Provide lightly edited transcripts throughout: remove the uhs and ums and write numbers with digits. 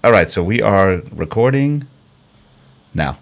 All right, so we are recording now.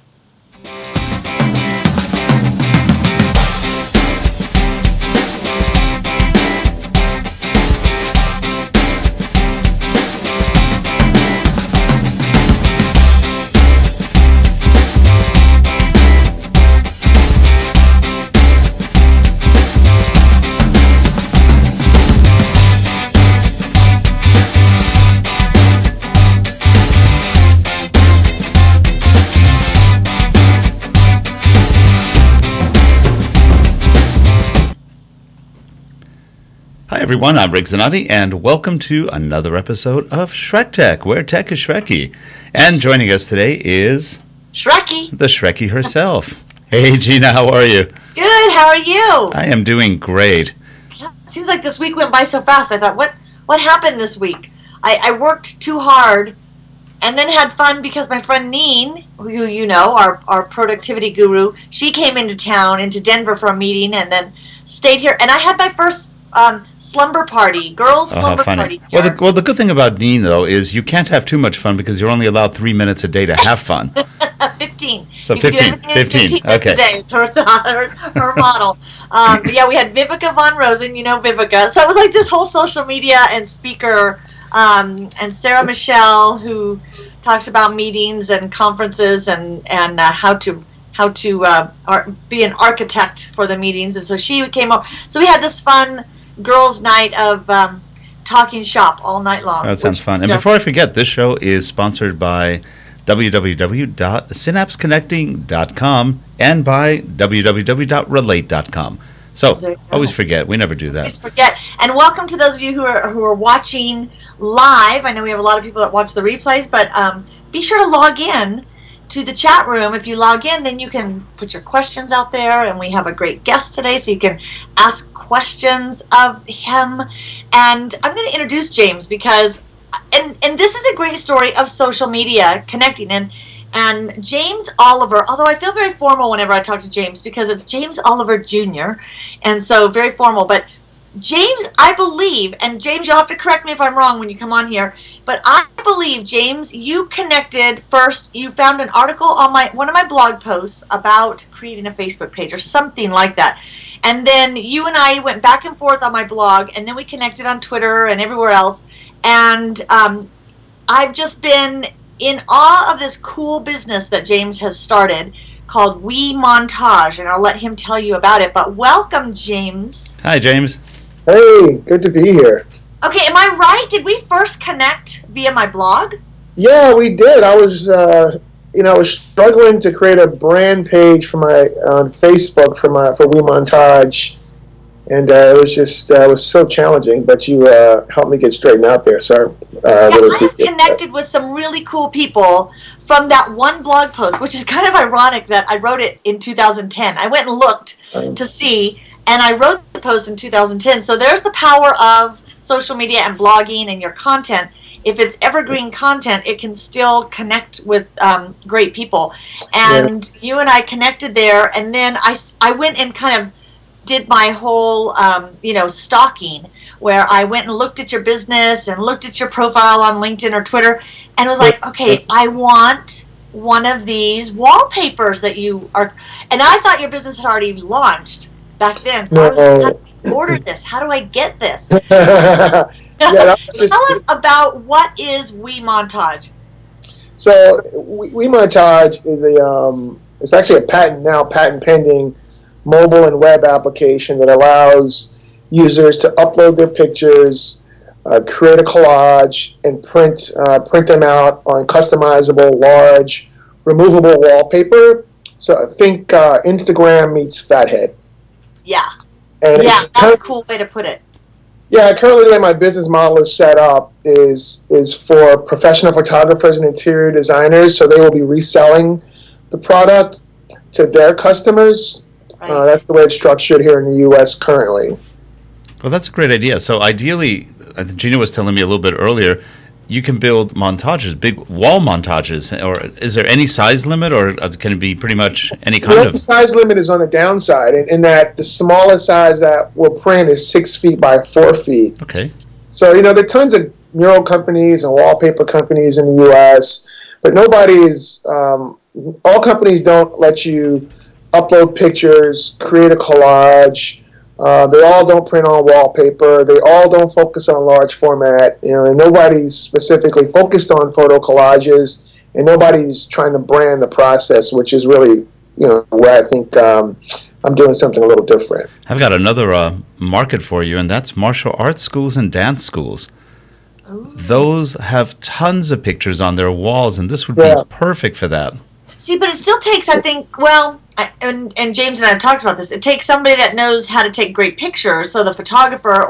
Hi everyone, I'm Rick Zanotti, and welcome to another episode of SchreckTeck, where tech is Shrekky. And joining us today is... Shrekky. The Shrekky herself. Hey Gina, how are you? Good, how are you? I am doing great. Yeah, it seems like this week went by so fast. I thought, what happened this week? I worked too hard and then had fun because my friend Neen, who you know, our productivity guru, she came into town, into Denver for a meeting and then stayed here. And I had my first... slumber party, girls' slumber party. Well, the good thing about Dean, though, is you can't have too much fun because you're only allowed 3 minutes a day to have fun. 15. So 15. Okay. A day. It's her model. Yeah, we had Vivica Von Rosen, you know Vivica. So it was like this whole social media and speaker, and Sarah Michelle, who talks about meetings and conferences and how to be an architect for the meetings. And so she came over. So we had this fun girls' night of talking shop all night long. That sounds fun. And before I forget, this show is sponsored by www.synapseconnecting.com and by www.relate.com. So always forget. We never do that. Always forget. And welcome to those of you who are watching live. I know we have a lot of people that watch the replays, but be sure to log in to the chat room. If you log in, then you can put your questions out there, and we have a great guest today, so you can ask questions of him. And I'm going to introduce James because, and this is a great story of social media connecting, and James Oliver, although I feel very formal whenever I talk to James because it's James Oliver Jr., and so very formal, but James, I believe, and James, you'll have to correct me if I'm wrong when you come on here, but I believe, James, you connected first, you found an article on one of my blog posts about creating a Facebook page or something like that. And then you and I went back and forth on my blog, and then we connected on Twitter and everywhere else. And I've just been in awe of this cool business that James has started called We Montage, and I'll let him tell you about it. But welcome, James. Hi, James. Hey, good to be here. Okay, am I right? Did we first connect via my blog? Yeah, we did. I was, I was struggling to create a brand page for my on Facebook for We Montage, and it was just was so challenging. But you helped me get straightened out there. So I've connected with some really cool people from that one blog post, which is kind of ironic that I wrote it in 2010. I went and looked to see. And I wrote the post in 2010. So there's the power of social media and blogging and your content. If it's evergreen content, it can still connect with great people. And you and I connected there. And then I went and kind of did my whole, stalking, where I went and looked at your business and looked at your profile on LinkedIn or Twitter. And was like, okay, I want one of these wallpapers that you are. And I thought your business had already launched back then, so I was like, how do I order this? How do I get this? Tell us about what is We Montage. So We Montage is it's actually a patent pending mobile and web application that allows users to upload their pictures, create a collage, and print them out on customizable, large, removable wallpaper. So I think Instagram meets Fathead. Yeah. And yeah, that's a cool way to put it. Yeah, currently the way my business model is set up is for professional photographers and interior designers, so they will be reselling the product to their customers. Right. That's the way it's structured here in the U.S. currently. Well, that's a great idea. So ideally, Gina was telling me a little bit earlier, you can build montages, big wall montages, or is there any size limit, or can it be pretty much any kind of? The size limit is on the downside, in that the smallest size that we'll print is 6 feet by 4 feet. Okay. So, there are tons of mural companies and wallpaper companies in the U.S., but nobody is. All companies don't let you upload pictures, create a collage. They all don't print on wallpaper. They all don't focus on large format. And nobody's specifically focused on photo collages, and nobody's trying to brand the process, which is really, where I think I'm doing something a little different. I've got another market for you, and that's martial arts schools and dance schools. Ooh. Those have tons of pictures on their walls, and this would be perfect for that. See, but it still takes, I think, and James and I have talked about this, it takes somebody that knows how to take great pictures, so the photographer,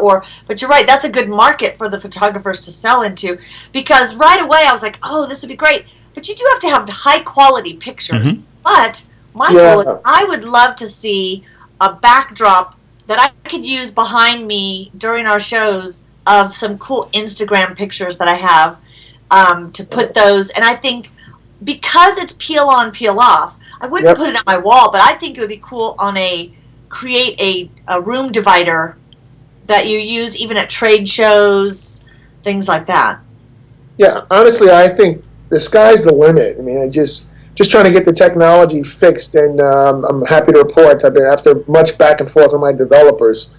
but you're right, that's a good market for the photographers to sell into, because right away I was like, oh, this would be great, but you do have to have high-quality pictures. Mm-hmm. But my goal is I would love to see a backdrop that I could use behind me during our shows of some cool Instagram pictures that I have to put those, and I think because it's peel on, peel off, I wouldn't put it on my wall, but I think it would be cool on create a room divider that you use even at trade shows, things like that. Yeah, honestly, I think the sky's the limit. I mean, just trying to get the technology fixed, and I'm happy to report I've been, after much back and forth with my developers,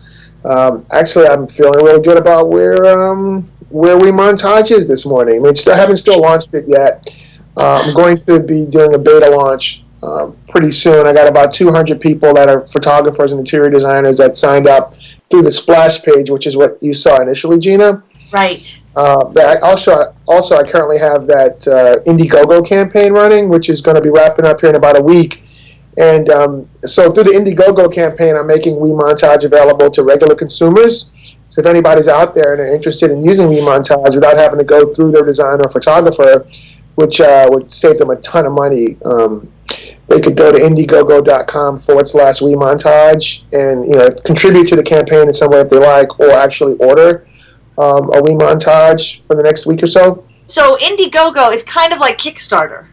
actually I'm feeling really good about where We Montage is this morning. I mean, I haven't launched it yet. I'm going to be doing a beta launch pretty soon. I got about 200 people that are photographers and interior designers that signed up through the splash page, which is what you saw initially, Gina. Right. Also, I currently have that Indiegogo campaign running, which is going to be wrapping up here in about a week. And so through the Indiegogo campaign, I'm making We Montage available to regular consumers. So if anybody's out there and are interested in using We Montage without having to go through their designer or photographer, which would save them a ton of money, they could go to Indiegogo.com/We Montage and contribute to the campaign in some way if they like, or actually order a We Montage for the next week or so. So Indiegogo is kind of like Kickstarter.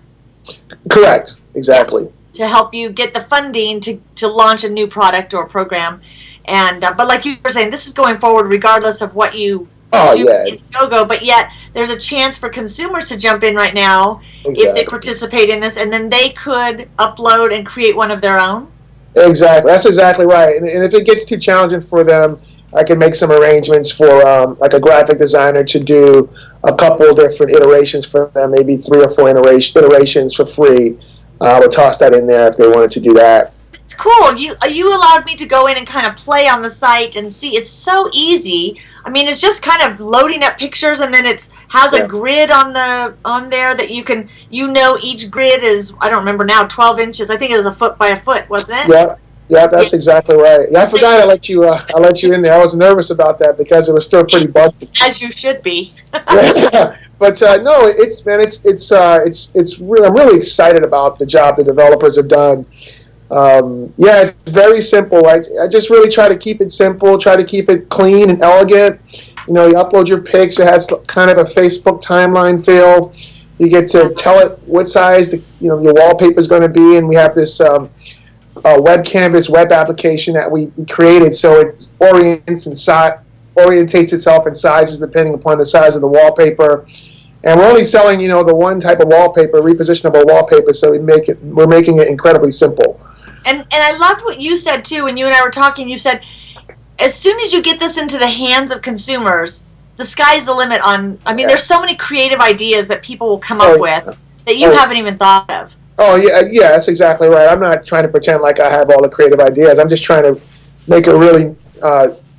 Correct. Exactly. Yeah. To help you get the funding to launch a new product or program, and but like you were saying, this is going forward regardless of what you do in Indiegogo, but yet there's a chance for consumers to jump in right now if they participate in this, and then they could upload and create one of their own. Exactly. That's exactly right. And if it gets too challenging for them, I can make some arrangements for like a graphic designer to do a couple different iterations for them, maybe 3 or 4 iterations for free. I would toss that in there if they wanted to do that. It's cool. You allowed me to go in and kind of play on the site and see. It's so easy. I mean, it's just kind of loading up pictures, and then it has a grid on there that you can, each grid is, I don't remember now, 12 inches. I think it was a foot by a foot, wasn't it? Yeah, that's exactly right. Yeah, I forgot I let you in there. I was nervous about that because it was still pretty buggy. As you should be. Yeah. But no, it's really, I'm really excited about the job the developers have done. It's very simple. I just really try to keep it simple, try to keep it clean and elegant. You upload your pics. It has kind of a Facebook timeline feel. You get to tell it what size your wallpaper is going to be, and we have this web canvas web application that we created, so it orientates itself in sizes depending upon the size of the wallpaper. And we're only selling, the one type of wallpaper, repositionable wallpaper, so we're making it incredibly simple. And I loved what you said too. When you and I were talking, you said as soon as you get this into the hands of consumers, the sky's the limit on. I mean, there's so many creative ideas that people will come up with that you haven't even thought of. Oh yeah, that's exactly right. I'm not trying to pretend like I have all the creative ideas. I'm just trying to make a really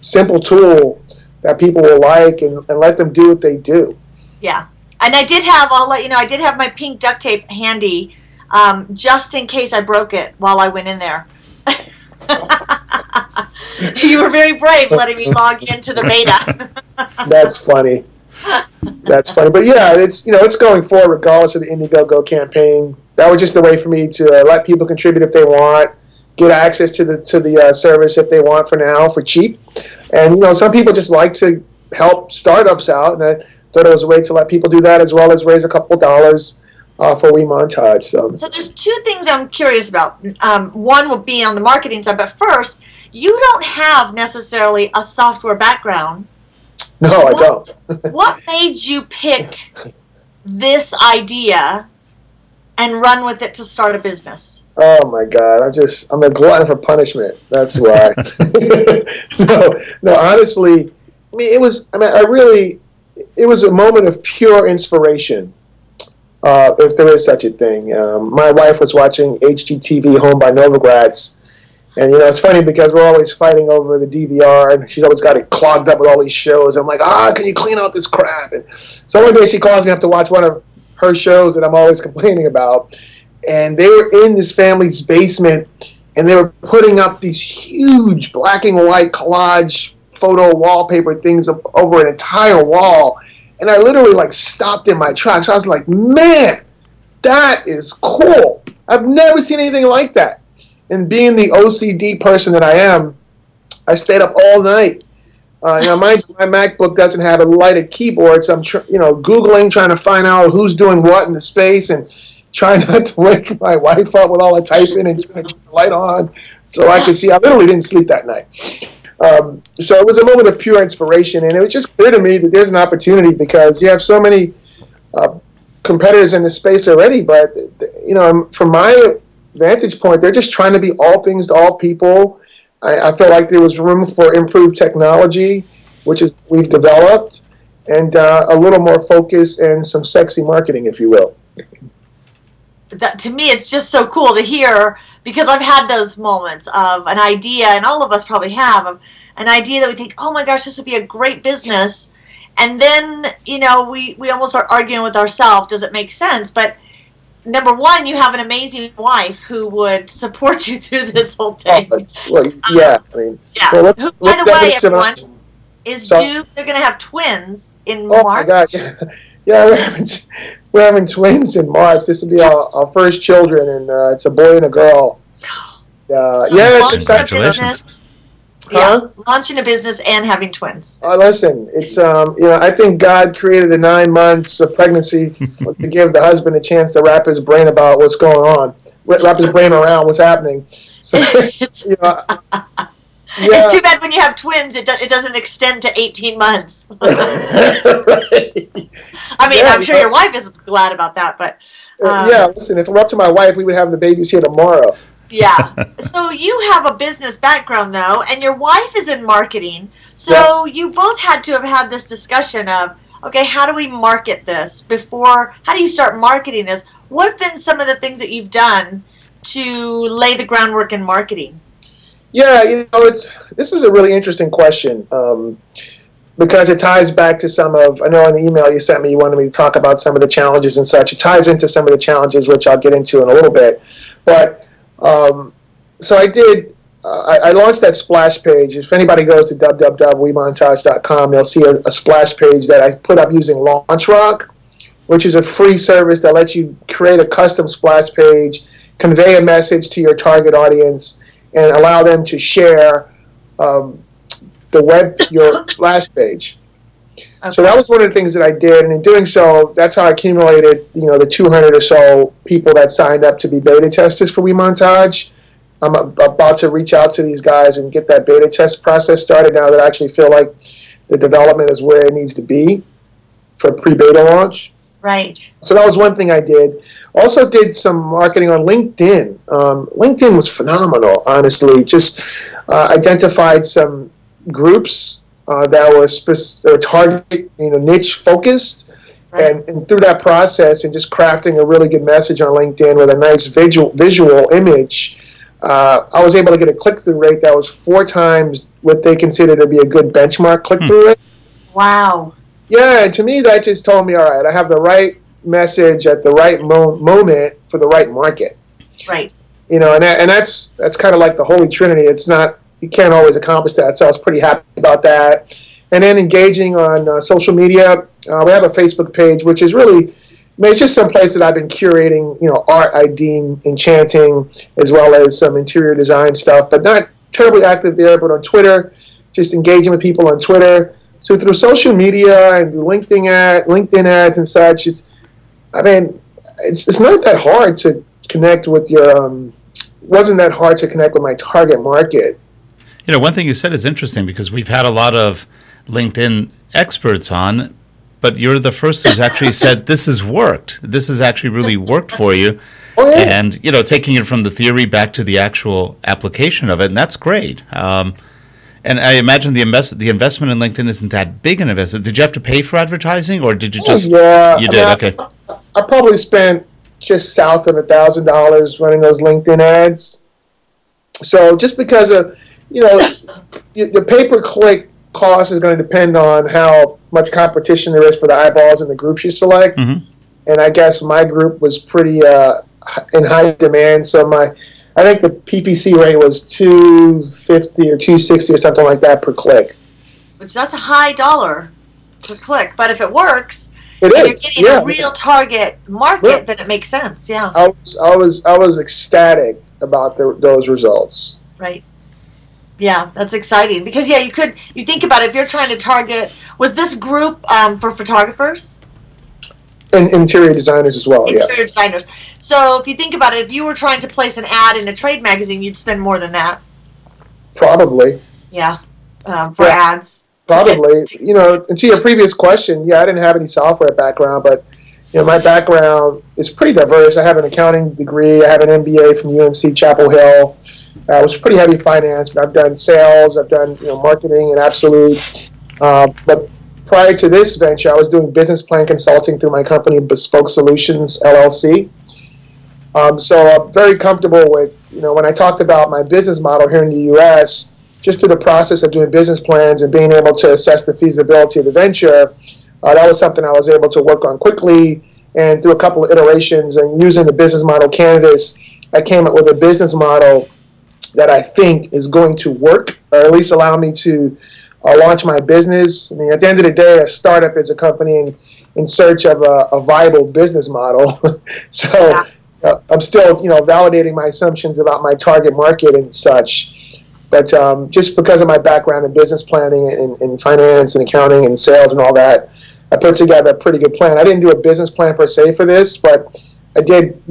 simple tool that people will like and let them do what they do. Yeah. And I'll let you know, I did have my pink duct tape handy just in case I broke it while I went in there. You were very brave letting me log into the beta. That's funny. That's funny. But yeah, it's going forward regardless of the Indiegogo campaign. That was just a way for me to let people contribute if they want, get access to the service if they want for now for cheap. And some people just like to help startups out, and I thought it was a way to let people do that as well as raise a couple dollars for We Montage. So there's 2 things I'm curious about. One would be on the marketing side, but first, you don't have necessarily a software background. No, I don't. What made you pick this idea and run with it to start a business? Oh my God, I'm a glutton for punishment. That's why. No, honestly, it was a moment of pure inspiration. If there is such a thing. My wife was watching HGTV Home by Novogratz, and it's funny because we're always fighting over the DVR, and she's always got it clogged up with all these shows. I'm like, can you clean out this crap? And so one day she calls me up to watch one of her shows that I'm always complaining about, and they were in this family's basement, and they were putting up these huge black and white collage photo wallpaper things over an entire wall. And I literally stopped in my tracks. I was like, man, that is cool. I've never seen anything like that. And being the OCD person that I am, I stayed up all night. Mind you, my MacBook doesn't have a lighted keyboard, so I'm Googling, trying to find out who's doing what in the space, and trying not to wake my wife up with all the typing and trying to keep the light on so I could see. I literally didn't sleep that night. So it was a moment of pure inspiration, and it was just clear to me that there's an opportunity because you have so many competitors in the space already. But from my vantage point, they're just trying to be all things to all people. I felt like there was room for improved technology, which is we've developed, and a little more focus and some sexy marketing, if you will. That, to me, it's just so cool to hear, because I've had those moments of an idea, and all of us probably have, of an idea that we think, oh my gosh, this would be a great business. And then, we almost are arguing with ourselves, does it make sense? But number one, you have an amazing wife who would support you through this whole thing. Well, yeah. Yeah. Well, who, by the way, everyone, is due, they're going to have twins in March. Oh my God, yeah, we're having twins in March. This will be our first children, and it's a boy and a girl. Congratulations. Launching a business and having twins. Listen, it's I think God created the 9 months of pregnancy to give the husband a chance to wrap his brain about what's going on, wrap his brain around what's happening. So, It's too bad when you have twins, it doesn't extend to 18 months. Right. I'm sure your wife is glad about that, but listen, if it were up to my wife, we would have the babies here tomorrow. Yeah. So you have a business background, though, and your wife is in marketing. So you both had to have had this discussion of, okay, how do we market this before? How do you start marketing this? What have been some of the things that you've done to lay the groundwork in marketing? Yeah, this is a really interesting question because it ties back to some of, I know in the email you sent me, you wanted me to talk about some of the challenges and such. It ties into some of the challenges, which I'll get into in a little bit. But so I launched that splash page. If anybody goes to www.wemontage.com, they'll see a splash page that I put up using LaunchRock, which is a free service that lets you create a custom splash page, convey a message to your target audience, and allow them to share your splash page. Okay. So that was one of the things that I did, and in doing so, that's how I accumulated, the 200 or so people that signed up to be beta testers for WeMontage. I'm about to reach out to these guys and get that beta test process started now that I actually feel like the development is where it needs to be for pre-beta launch. Right. So that was one thing I did. Also did some marketing on LinkedIn. LinkedIn was phenomenal, honestly. Just identified some groups that were target, niche focused, right. and through that process and just crafting a really good message on LinkedIn with a nice visual image, I was able to get a click-through rate that was 4 times what they consider to be a good benchmark click-through rate. Wow. Yeah, and to me that just told me, all right, I have the right message at the right moment for the right market. Right. And that's kind of like the Holy Trinity. It's not, you can't always accomplish that, so I was pretty happy about that. And then engaging on social media. We have a Facebook page, which is really, it's just some place that I've been curating, art I deem enchanting, as well as some interior design stuff, but not terribly active there. But on Twitter, just engaging with people on Twitter. So through social media and LinkedIn ads and such, it's not that hard to connect with wasn't that hard to connect with my target market. One thing you said is interesting because we've had a lot of LinkedIn experts on, but you're the first who's actually said this has worked. This has actually really worked for you. Oh, yeah. And, taking it from the theory back to the actual application of it, and that's great. And I imagine the investment in LinkedIn isn't that big an investment. Did you have to pay for advertising, or did you just? Yeah, You did. Okay. I probably spent just south of $1,000 running those LinkedIn ads. So just because of the pay-per-click cost is going to depend on how much competition there is for the eyeballs in the groups you select. Mm-hmm. And I guess my group was pretty in high demand, so I think the PPC rate was $250 or $260 or something like that per click. Which that's a high dollar per click, but if it works, It and is. you're getting a real target market, then it makes sense. Yeah. I was ecstatic about those results. Right. Yeah, that's exciting because you think about it, if you're trying to target, was this group for photographers? And interior designers as well. Interior designers. So if you think about it, if you were trying to place an ad in a trade magazine, you'd spend more than that. Probably. Yeah. For ads. Probably. And to your previous question, I didn't have any software background, but my background is pretty diverse. I have an accounting degree. I have an MBA from UNC Chapel Hill. It was pretty heavy finance, but I've done sales. I've done marketing and absolute. But prior to this venture, I was doing business plan consulting through my company, Bespoke Solutions, LLC. So I'm very comfortable with, when I talked about my business model here in the U.S., just through the process of doing business plans and being able to assess the feasibility of the venture, that was something I was able to work on quickly. And through a couple of iterations and using the business model canvas, I came up with a business model that I think is going to work, or at least allow me to launch my business. I mean, at the end of the day, a startup is a company in search of a viable business model. So I'm still, validating my assumptions about my target market and such. But just because of my background in business planning and finance and accounting and sales and all that, I put together a pretty good plan. I didn't do a business plan per se for this, but I did,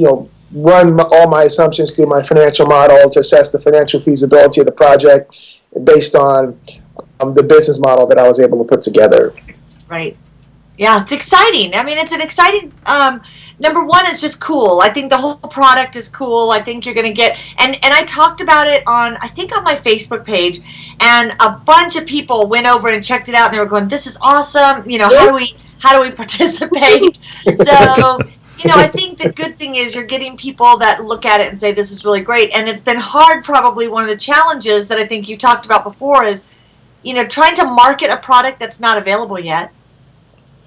run all my assumptions through my financial model to assess the financial feasibility of the project based on the business model that I was able to put together. Right. Yeah, it's exciting. I mean, it's an exciting, number one, it's just cool. I think the whole product is cool. I think you're going to get, and I talked about it on my Facebook page, and a bunch of people went over and checked it out, and they were going, this is awesome. How do we participate? So, I think the good thing is you're getting people that look at it and say, this is really great. And it's been hard, probably one of the challenges that I think you talked about before is, trying to market a product that's not available yet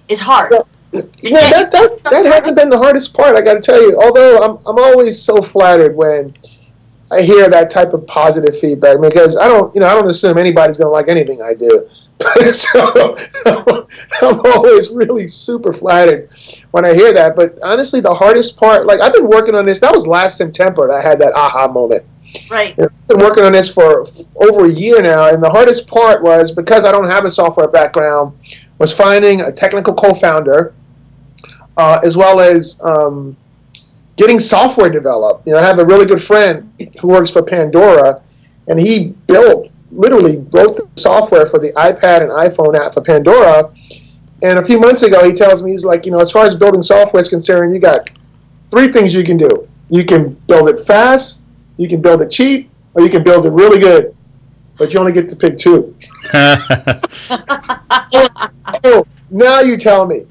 is hard. Well, that hasn't been the hardest part, I got to tell you. Although I'm always so flattered when I hear that type of positive feedback, because I don't assume anybody's going to like anything I do. So I'm always really super flattered when I hear that. But honestly, the hardest part, like I've been working on this. That was last September that I had that aha moment. Right. I've been working on this for over a year now, and the hardest part was, because I don't have a software background, was finding a technical co-founder, as well as getting software developed. I have a really good friend who works for Pandora, and he literally wrote the software for the iPad and iPhone app for Pandora. And a few months ago, he tells me, he's like, as far as building software is concerned, you got 3 things you can do. You can build it fast, you can build it cheap, or you can build it really good. But you only get to pick 2. Oh, now you tell me.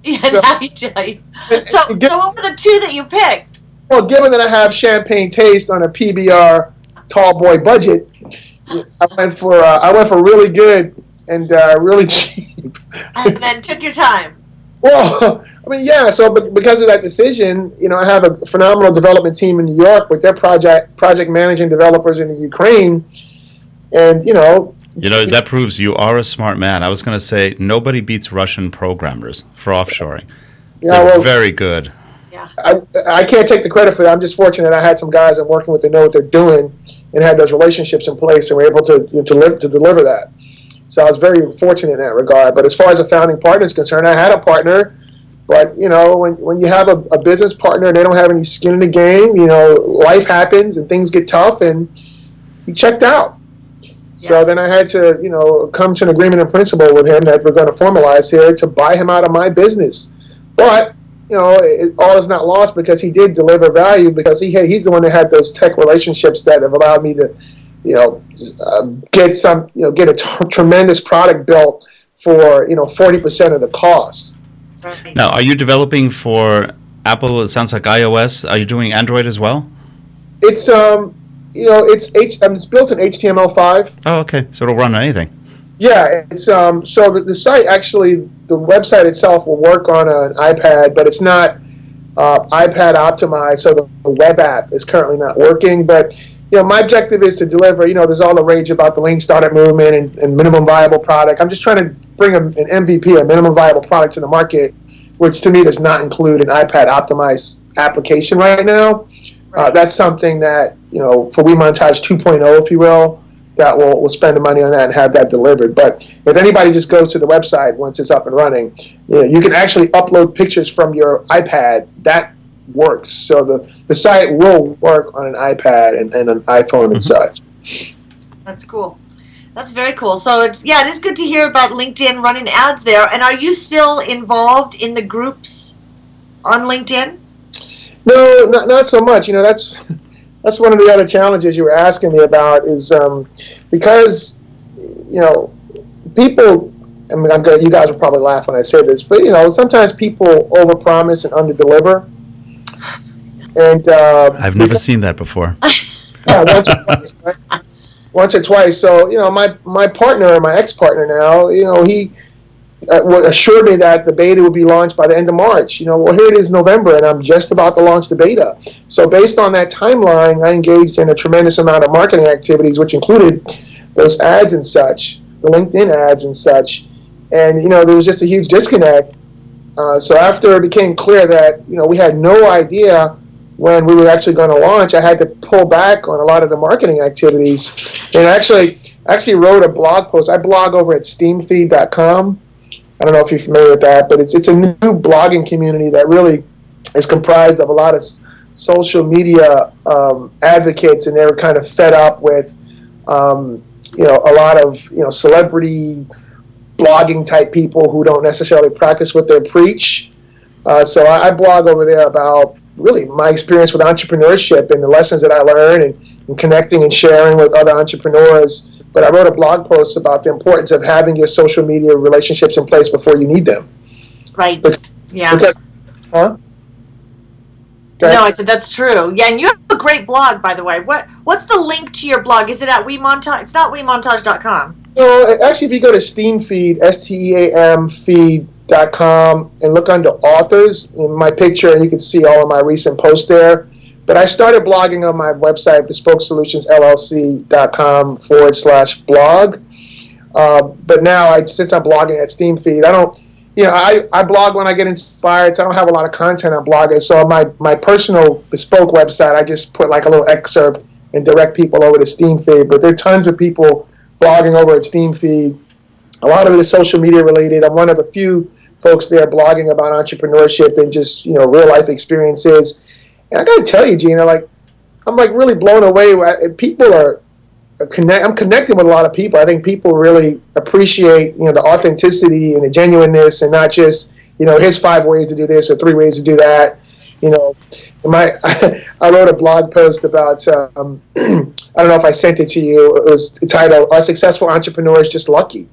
Yeah, now you tell you. So what were the 2 that you picked? Well, given that I have champagne taste on a PBR tall boy budget, I went for really good and really cheap. And then took your time. Well, I mean, yeah. So because of that decision, I have a phenomenal development team in New York with their project managing developers in the Ukraine, and that proves you are a smart man. I was going to say nobody beats Russian programmers for offshoring. Yeah, They're very good. Yeah. I can't take the credit for that. I'm just fortunate I had some guys I'm working with that know what they're doing and had those relationships in place and were able to deliver that. So I was very fortunate in that regard. But as far as a founding partner is concerned, I had a partner. But, when you have a business partner and they don't have any skin in the game, life happens and things get tough, and he checked out. So then I had to, come to an agreement in principle with him that we're going to formalize here to buy him out of my business. But, all is not lost because he did deliver value because he's the one that had those tech relationships that have allowed me to, get a tremendous product built for, 40% of the cost. Right. Now, are you developing for Apple? It sounds like iOS. Are you doing Android as well? It's it's built in HTML5. Oh, okay. So it'll run on anything. Yeah, it's so the site actually, the website itself will work on an iPad, but it's not iPad optimized. So the web app is currently not working. But my objective is to deliver. There's all the rage about the lean startup movement and minimum viable product. I'm just trying to bring an MVP, a minimum viable product, to the market, which to me does not include an iPad optimized application right now. That's something that, for WeMontage 2.0, if you will, that we'll spend the money on that and have that delivered. But if anybody just goes to the website once it's up and running, you can actually upload pictures from your iPad. That works. So the site will work on an iPad and an iPhone and such. That's cool. That's very cool. So it is good to hear about LinkedIn running ads there. And are you still involved in the groups on LinkedIn? No, not so much. That's one of the other challenges you were asking me about is because people. I mean, you guys will probably laugh when I say this, but sometimes people overpromise and underdeliver. And I've never seen that before. Yeah, once or twice, right? Once or twice. So my partner, my ex-partner now, he assured me that the beta would be launched by the end of March. Well, here it is November, and I'm just about to launch the beta. So based on that timeline, I engaged in a tremendous amount of marketing activities, which included those ads and such, the LinkedIn ads and such. And, there was just a huge disconnect. So after it became clear that, we had no idea when we were actually going to launch, I had to pull back on a lot of the marketing activities. And actually wrote a blog post. I blog over at steamfeed.com. I don't know if you're familiar with that, but it's a new blogging community that really is comprised of a lot of social media advocates, and they were kind of fed up with, a lot of celebrity blogging type people who don't necessarily practice what they preach. So I blog over there about really my experience with entrepreneurship and the lessons that I learned and connecting and sharing with other entrepreneurs. But I wrote a blog post about the importance of having your social media relationships in place before you need them. Right. Yeah. Huh? No, I said that's true. Yeah, and you have a great blog, by the way. What's the link to your blog? Is it at WeMontage? It's not WeMontage.com. No, actually, if you go to SteamFeed, STEAM feed.com, and look under authors in my picture, and you can see all of my recent posts there. But I started blogging on my website, BespokeSolutionsLLC.com/blog. But now, since I'm blogging at SteamFeed, I don't, I blog when I get inspired, so I don't have a lot of content on blogging. So on my personal Bespoke website, I just put like a little excerpt and direct people over to SteamFeed. But there are tons of people blogging over at SteamFeed. A lot of it is social media related. I'm one of a few folks there blogging about entrepreneurship and just, real life experiences. And I got to tell you, Gina, I'm really blown away. People I'm connecting with a lot of people. I think people really appreciate, the authenticity and the genuineness, and not just, here's 5 ways to do this or 3 ways to do that. I wrote a blog post about, I don't know if I sent it to you. It was titled, "Are Successful Entrepreneurs Just Lucky?"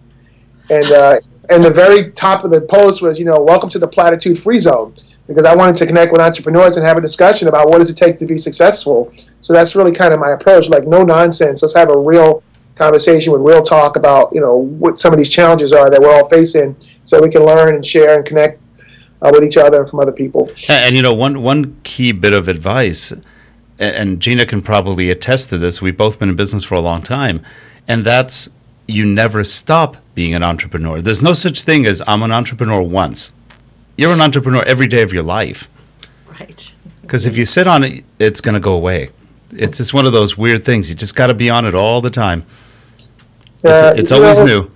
And the very top of the post was, welcome to the platitude free zone. Because I wanted to connect with entrepreneurs and have a discussion about what does it take to be successful. So that's really kind of my approach, no nonsense. Let's have a real conversation with real talk about, what some of these challenges are that we're all facing, so we can learn and share and connect with each other and from other people. And one key bit of advice, and Gina can probably attest to this, we've both been in business for a long time, and that's you never stop being an entrepreneur. There's no such thing as I'm an entrepreneur once. You're an entrepreneur every day of your life. Right. Because if you sit on it, it's going to go away. It's just one of those weird things. You just got to be on it all the time. It's always new.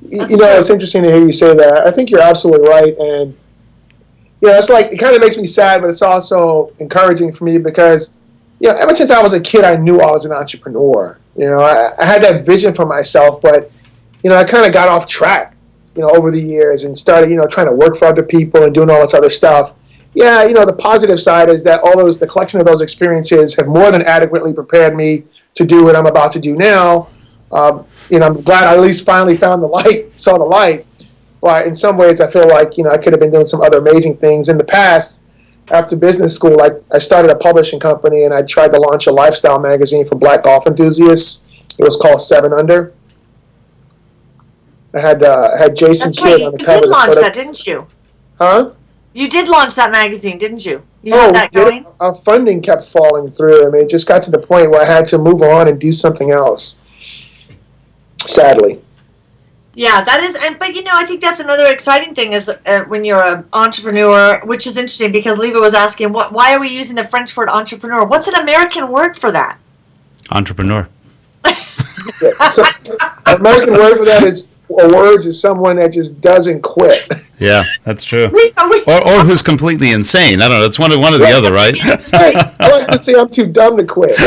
It's interesting to hear you say that. I think you're absolutely right. And, it's it kind of makes me sad, but it's also encouraging for me because, ever since I was a kid, I knew I was an entrepreneur. I had that vision for myself, but I kind of got off track, over the years and started, trying to work for other people and doing all this other stuff. Yeah, the positive side is that the collection of those experiences have more than adequately prepared me to do what I'm about to do now. I'm glad I at least finally saw the light. But in some ways, I feel like, I could have been doing some other amazing things. In the past, after business school, I started a publishing company, and I tried to launch a lifestyle magazine for black golf enthusiasts. It was called 7 Under. I had Jason Kidd on the cover. You did launch that, didn't you? Huh? You did launch that magazine, didn't you? You had that going? Our funding kept falling through. I mean, it just got to the point where I had to move on and do something else, sadly. Yeah, that is, but I think that's another exciting thing is when you're an entrepreneur, which is interesting because Leva was asking, why are we using the French word entrepreneur? What's an American word for that? Entrepreneur. So, American word for that is someone that just doesn't quit. Yeah, that's true. Or who's completely insane. I don't know. It's one or the other, right? I like to say I'm too dumb to quit.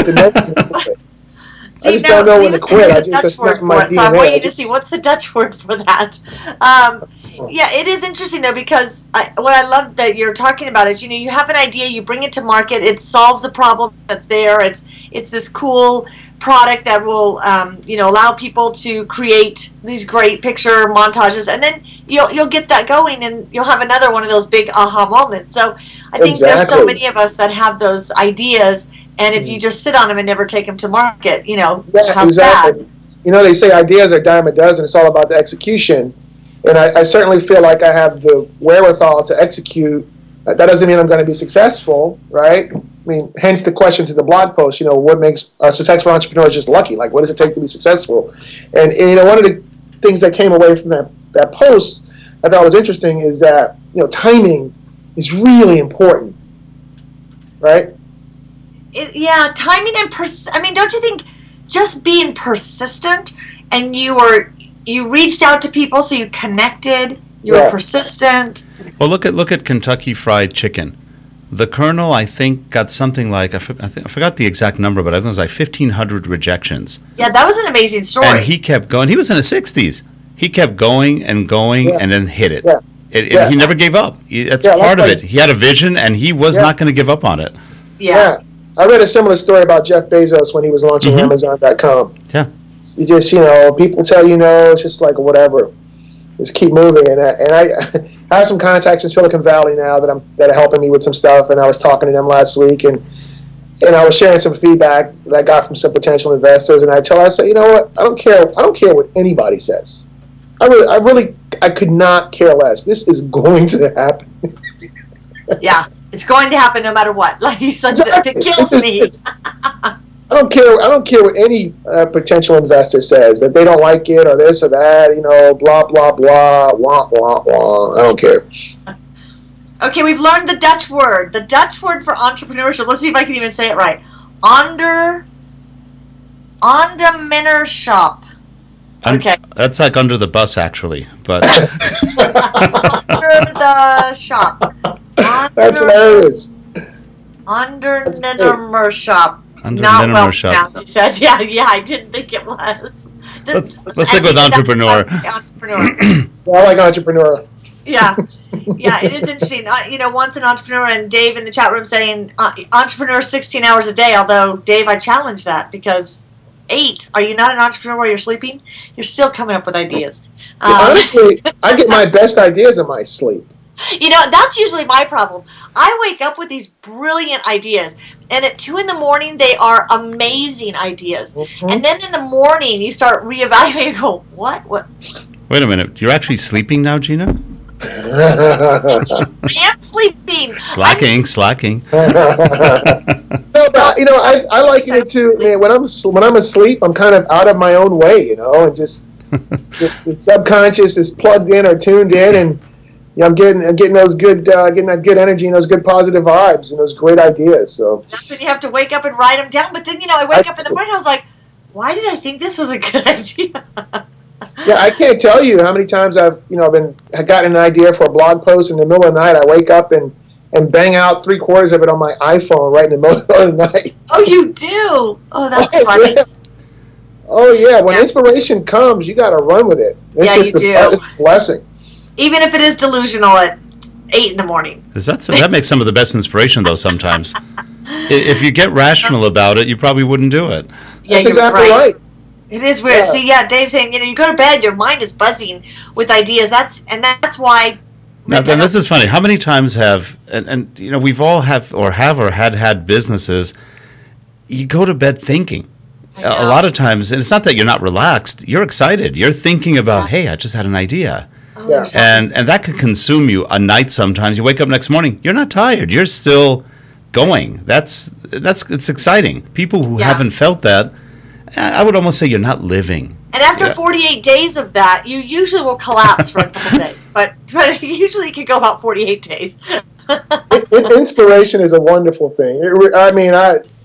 I just don't know when to quit. That's not my DNA. So I want you to see what's the Dutch word for that. Yeah, it is interesting though because what I love that you're talking about is you have an idea, you bring it to market, it solves a problem that's there. It's this cool product that will allow people to create these great picture montages, and then you'll get that going, and you'll have another one of those big aha moments. So I think there's so many of us that have those ideas. And if you just sit on them and never take them to market, how exactly. sad. They say ideas are a dime a dozen. It's all about the execution. And I certainly feel like I have the wherewithal to execute. That doesn't mean I'm going to be successful, right? I mean, hence the question to the blog post, what makes a successful entrepreneur just lucky? Like, what does it take to be successful? And one of the things that came away from that post I thought was interesting is that, timing is really important, right? Timing and don't you think just being persistent and you reached out to people, so you connected, you were persistent. Well, look at Kentucky Fried Chicken. The Colonel, I think, got something like I forgot the exact number, but I think it was like 1,500 rejections. Yeah, that was an amazing story. And he kept going. He was in his 60s. He kept going and going, and then hit it. He never gave up. That's part of it. He had a vision, and he was not going to give up on it. Yeah. I read a similar story about Jeff Bezos when he was launching Amazon.com. Yeah. You just, people tell you no, it's just like whatever. Just keep moving. And I have some contacts in Silicon Valley now that are helping me with some stuff, and I was talking to them last week, and I was sharing some feedback that I got from some potential investors, and I said, you know what, I don't care what anybody says. I could not care less. This is going to happen. Yeah. It's going to happen no matter what. Like you said, it kills me. I don't care what any potential investor says, that they don't like it or this or that. Blah blah blah. Wah wah wah. I don't care. Okay, we've learned the Dutch word. The Dutch word for entrepreneurship. Let's see if I can even say it right. Ondernemerschap. Okay. That's like under the bus, actually, but under the shop. That's hilarious. Undernemershop. Not well pronounced, she said. Yeah, I didn't think it was. Let's stick with entrepreneur. I like entrepreneur. Yeah, it is interesting. Once an entrepreneur, and Dave in the chat room saying entrepreneur 16 hours a day. Although Dave, I challenge that because 8. Are you not an entrepreneur while you're sleeping? You're still coming up with ideas. Honestly, I get my best ideas in my sleep. That's usually my problem. I wake up with these brilliant ideas, and at 2 in the morning, they are amazing ideas. Mm-hmm. And then in the morning, you start reevaluating and go, what? Wait a minute. You're actually sleeping now, Gina? I am sleeping. Slacking. No, but, I liken it to, man, when I'm asleep, I'm kind of out of my own way, and just the subconscious is plugged in or tuned in, and I'm getting those good, getting that good energy and those good positive vibes and those great ideas. So that's when you have to wake up and write them down. But then, I wake up in the morning, I was like, why did I think this was a good idea? Yeah, I can't tell you how many times I've gotten an idea for a blog post in the middle of the night. I wake up and bang out 3/4 of it on my iPhone right in the middle of the night. Oh, you do? Oh, that's funny. Yeah. Yeah. Oh, that's funny. Yeah. Okay, Oh yeah, when Yeah. inspiration comes, you got to run with it. It's Yeah, just you do. It's a blessing. Even if it is delusional at 8 in the morning. That makes some of the best inspiration, though, sometimes. If you get rational about it, you probably wouldn't do it. Yeah, That's you're exactly right. It is weird. Yeah. See, yeah, Dave's saying, you go to bed, your mind is buzzing with ideas. That's why. Now, then this is funny. How many times have, and we've all had businesses, you go to bed thinking. A lot of times, and it's not that you're not relaxed, you're excited. You're thinking about, hey, I just had an idea. Oh, Yeah. And that could consume you a night sometimes. You wake up next morning, you're not tired. You're still going. It's exciting. People who haven't felt that, I would almost say you're not living. And after 48 days of that, you usually will collapse for a couple days. But usually it can go about 48 days. Inspiration is a wonderful thing.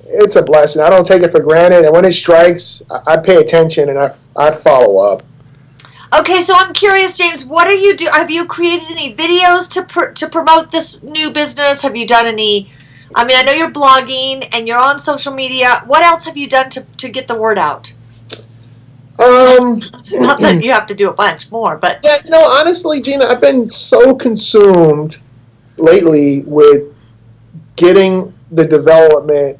It's a blessing. I don't take it for granted. And when it strikes, I pay attention and I follow up. Okay, so I'm curious, James, what are you do? Have you created any videos to promote this new business? Have you done any? I mean, I know you're blogging and you're on social media. What else have you done to get the word out? Not that you have to do a bunch more, but yeah, honestly, Gina, I've been so consumed lately with getting the development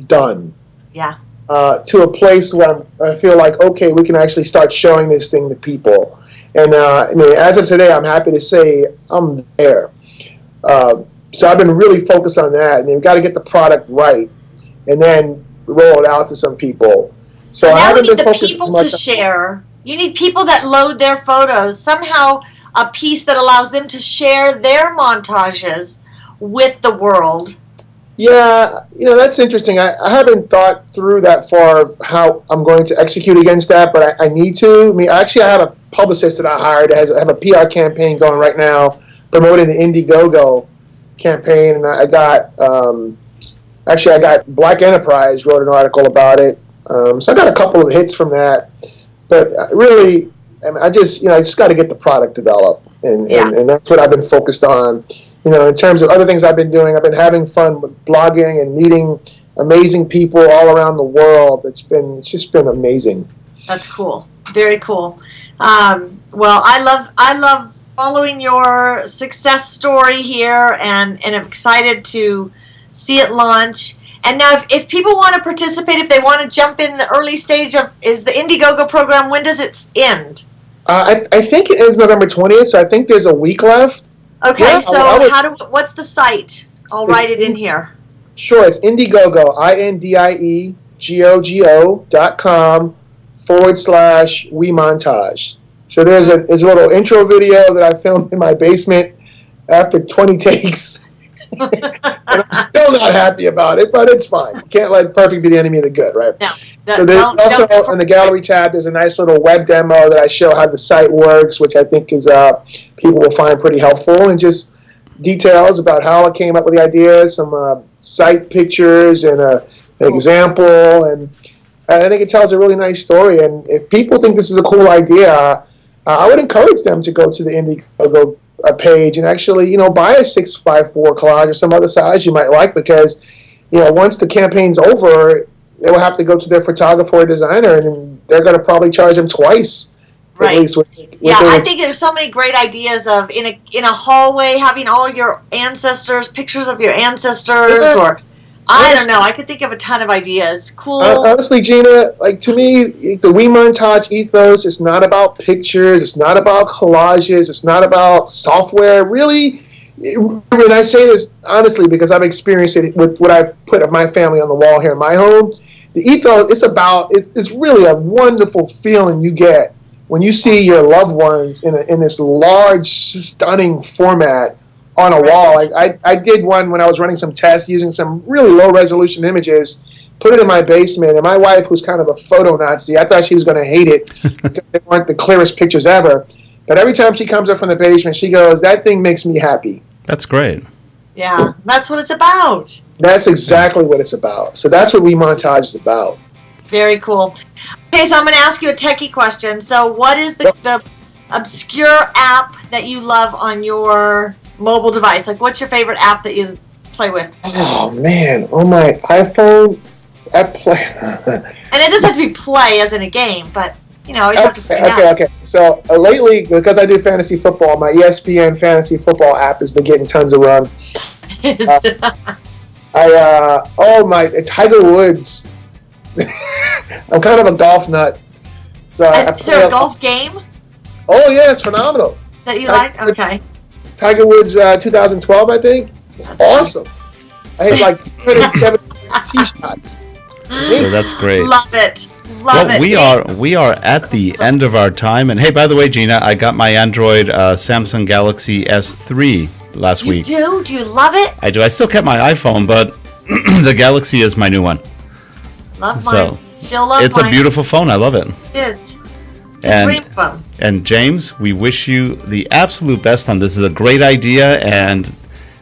done. Yeah. To a place where I feel like, okay, we can actually start showing this thing to people. And as of today, I'm happy to say I'm there. So I've been really focused on that. And you've got to get the product right and then roll it out to some people. So I haven't been focused people much to share. You need people that load their photos. Somehow a piece that allows them to share their montages with the world. Yeah, that's interesting. I haven't thought through that far of how I'm going to execute against that, but I need to. I have a publicist that I hired. I have a PR campaign going right now promoting the Indiegogo campaign, and I got Black Enterprise wrote an article about it. So I got a couple of hits from that, but really, I just got to get the product developed, and that's what I've been focused on. In terms of other things I've been doing, I've been having fun with blogging and meeting amazing people all around the world. It's just been amazing. That's cool. Very cool. Well, I love following your success story here, and I'm excited to see it launch. And now, if people want to participate, if they want to jump in the early stage is the Indiegogo program, when does it end? I think it ends November 20th, so I think there's a week left. Okay, Yeah, so what's the site? I'll write it in here. Sure, it's Indiegogo, indiegogo.com/WeMontage. So there's a little intro video that I filmed in my basement after 20 takes. And I'm still not happy about it, but it's fine. You can't let perfect be the enemy of the good, right? No. So there's also in the gallery tab, there's a nice little web demo that I show how the site works, which I think is people will find pretty helpful, and just details about how I came up with the idea, some site pictures and an example, and I think it tells a really nice story. And if people think this is a cool idea, I would encourage them to go to the Indiegogo page and actually, buy a 6x4 collage or some other size you might like, because, once the campaign's over, they will have to go to their photographer or designer, and they're going to probably charge them twice. Right. At least I think there's so many great ideas of in a hallway having all your ancestors, pictures of your ancestors, or I don't know. I could think of a ton of ideas. Cool. Honestly, Gina, to me, the WeMontage ethos is not about pictures. It's not about collages. It's not about software. Really, and I say this honestly because I've experienced it with what I put of my family on the wall here in my home. The ethos, it's really a wonderful feeling you get when you see your loved ones in this large, stunning format on a wall. I did one when I was running some tests using some really low-resolution images, put it in my basement, and my wife, who's kind of a photo Nazi, I thought she was going to hate it because they weren't the clearest pictures ever. But every time she comes up from the basement, she goes, "That thing makes me happy." That's great. Yeah, that's what it's about. That's exactly what it's about. So that's what WeMontage is about. Very cool. Okay, so I'm going to ask you a techie question. So what is the obscure app that you love on your mobile device? Like, what's your favorite app that you play with? Oh, man. On my iPhone, I play... And it doesn't have to be play as in a game, but you know, you have to find out. Okay. So lately, because I do fantasy football, my ESPN fantasy football app has been getting tons of run. Tiger Woods. I'm kind of a golf nut. So is there a golf game? Oh yeah, it's phenomenal. That you like? Okay. Tiger Woods 2012, I think. It's awesome. I hit like 270 tee shots. So that's great. Love it. We are at the end of our time. And hey, by the way, Gina, I got my Android Samsung Galaxy S3 last week. You do? Do you love it? I do. I still kept my iPhone, but the Galaxy is my new one. Love mine. Still love it's mine. a beautiful phone. I love it. It is. It's a dream phone. And James, we wish you the absolute best on this. Is a great idea, and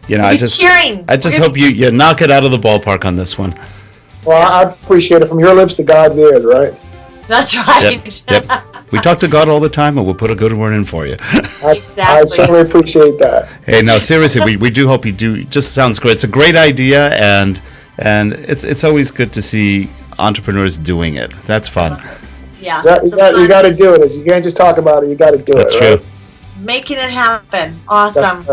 you know, I just hope you knock it out of the ballpark on this one. Well, I appreciate it. From your lips to God's ears, right? That's right. Yep. We talk to God all the time, and we'll put a good word in for you. Exactly. I certainly appreciate that. Hey, no, seriously, we do hope you do. It just sounds great. It's a great idea, and it's always good to see entrepreneurs doing it. That's fun. Yeah. You got to do it. You can't just talk about it. You got to do That's it. True. Right? Making it happen. Awesome.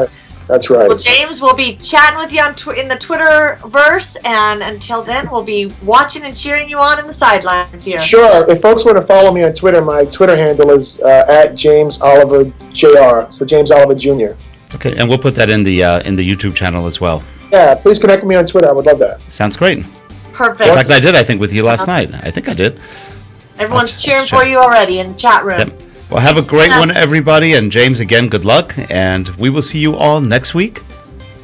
That's right. Well, James, we'll be chatting with you in the Twitterverse, and until then, we'll be watching and cheering you on in the sidelines here. Sure. If folks want to follow me on Twitter, my Twitter handle is at James Oliver Jr. So James Oliver Jr. Okay, and we'll put that in the YouTube channel as well. Yeah, please connect with me on Twitter. I would love that. Sounds great. Perfect. In fact, I did. I think with you last night. I think I did. Everyone's cheering for you already in the chat room. Yep. Well, have a great one, everybody. And James, again, good luck. And we will see you all next week.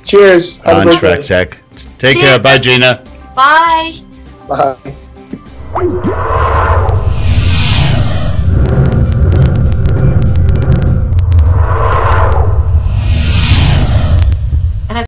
Cheers. On SchreckTeck. Take care. Bye, Gina. Bye. Bye.